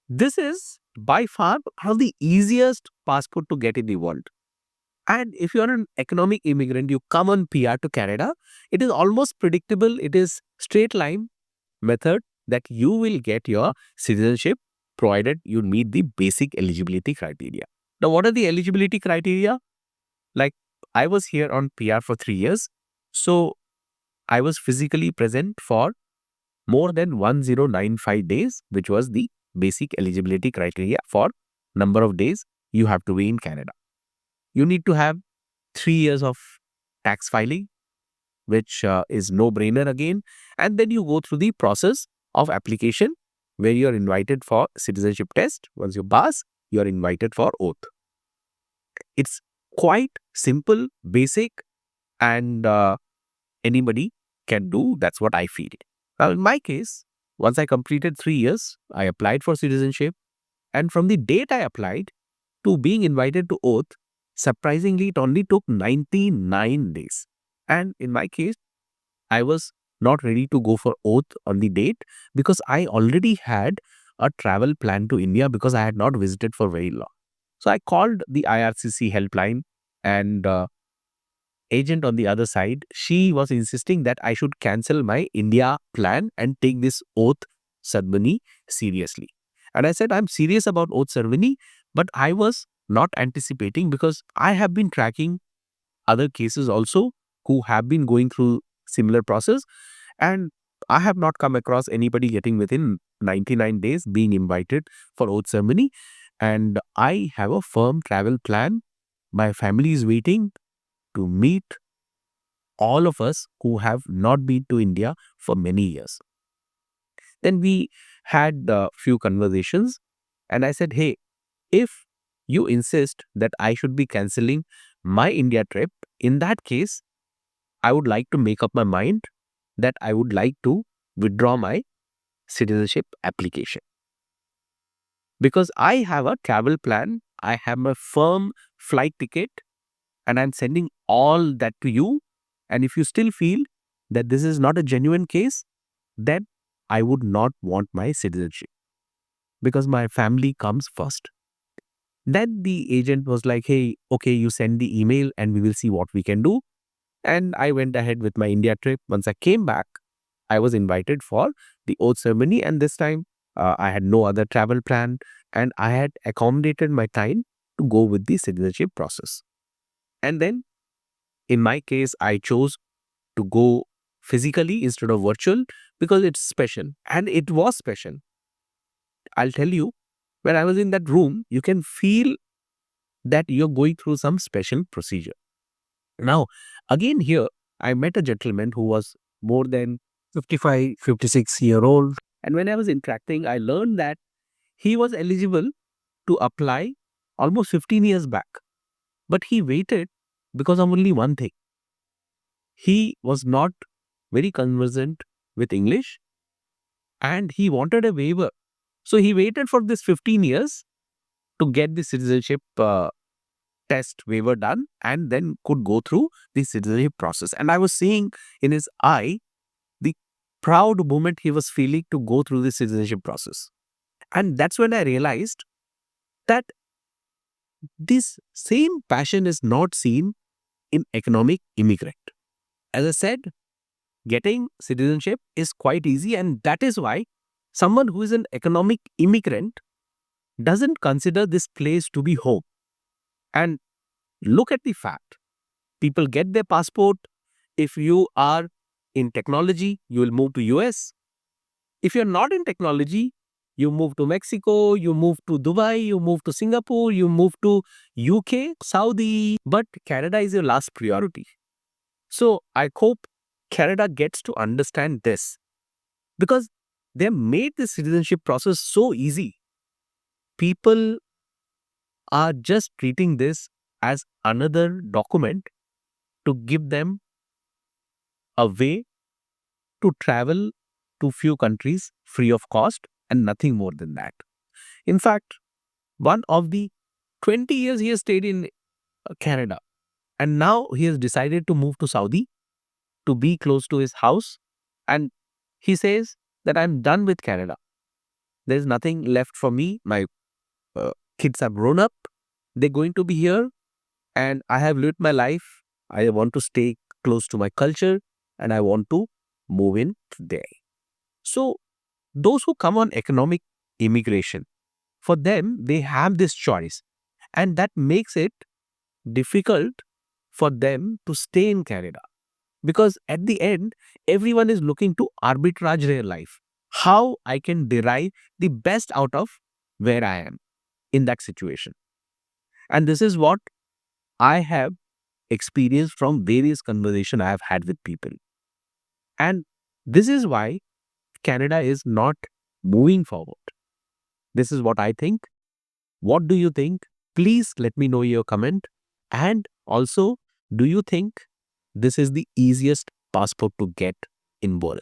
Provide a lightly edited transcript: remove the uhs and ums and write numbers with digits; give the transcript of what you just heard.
This is by far one of the easiest passport to get in the world. And if you are an economic immigrant, you come on PR to Canada, it is almost predictable. It is straight line method that you will get your citizenship provided you meet the basic eligibility criteria. Now, what are the eligibility criteria? Like, I was here on PR for 3 years. So I was physically present for more than 1095 days, which was the basic eligibility criteria for number of days you have to be in Canada. You need to have 3 years of tax filing, which is no brainer again. And then you go through the process of application where you are invited for citizenship test. Once you pass, you are invited for oath. It's quite simple, basic, and anybody can do. That's what I feel. Now, in my case, once I completed 3 years, I applied for citizenship. And from the date I applied to being invited to oath, surprisingly, it only took 99 days. And in my case, I was not ready to go for oath on the date because I already had a travel plan to India because I had not visited for very long. So I called the IRCC helpline, and agent on the other side, she was insisting that I should cancel my India plan and take this oath ceremony seriously. And I said, I'm serious about oath ceremony, but I was not anticipating because I have been tracking other cases also who have been going through similar process, and I have not come across anybody getting within 99 days being invited for oath ceremony. And I have a firm travel plan. My family is waiting to meet all of us who have not been to India for many years. Then we had a few conversations, and I said, hey, if you insist that I should be canceling my India trip, in that case, I would like to make up my mind that I would like to withdraw my citizenship application. Because I have a travel plan, I have a firm flight ticket, and I'm sending all that to you. And if you still feel that this is not a genuine case, then I would not want my citizenship because my family comes first. Then the agent was like, hey, okay, you send the email and we will see what we can do. And I went ahead with my India trip. Once I came back, I was invited for the oath ceremony. And this time I had no other travel plan and I had accommodated my time to go with the citizenship process. And then in my case, I chose to go physically instead of virtual because it's special. And it was special. I'll tell you, when I was in that room, you can feel that you're going through some special procedure. Now, again, here, I met a gentleman who was more than 55, 56-year old. And when I was interacting, I learned that he was eligible to apply almost 15 years back. But he waited because of only one thing. He was not very conversant with English and he wanted a waiver. So he waited for this 15 years to get the citizenship test waiver done and then could go through the citizenship process. And I was seeing in his eye the proud moment he was feeling to go through the citizenship process. And that's when I realized that this same passion is not seen in economic immigrant. As I said, getting citizenship is quite easy, and that is why someone who is an economic immigrant doesn't consider this place to be home. And look at the fact. People get their passport. If you are in technology, you will move to US. If you're not in technology, you move to Mexico, you move to Dubai, you move to Singapore, you move to UK, Saudi, but Canada is your last priority. So I hope Canada gets to understand this because they made the citizenship process so easy. People are just treating this as another document to give them a way to travel to few countries free of cost and nothing more than that. In fact, one of the 20 years he has stayed in Canada and now he has decided to move to Saudi to be close to his house, and he says that I'm done with Canada. There's nothing left for me. My kids are grown up. They're going to be here, and I have lived my life. I want to stay close to my culture, and I want to move in there. So those who come on economic immigration, for them, they have this choice, and that makes it difficult for them to stay in Canada, because at the end, everyone is looking to arbitrage their life. How I can derive the best out of where I am in that situation. And this is what I have experienced from various conversations I have had with people. And this is why Canada is not moving forward. This is what I think. What do you think? Please let me know your comment. And also, do you think this is the easiest passport to get in world?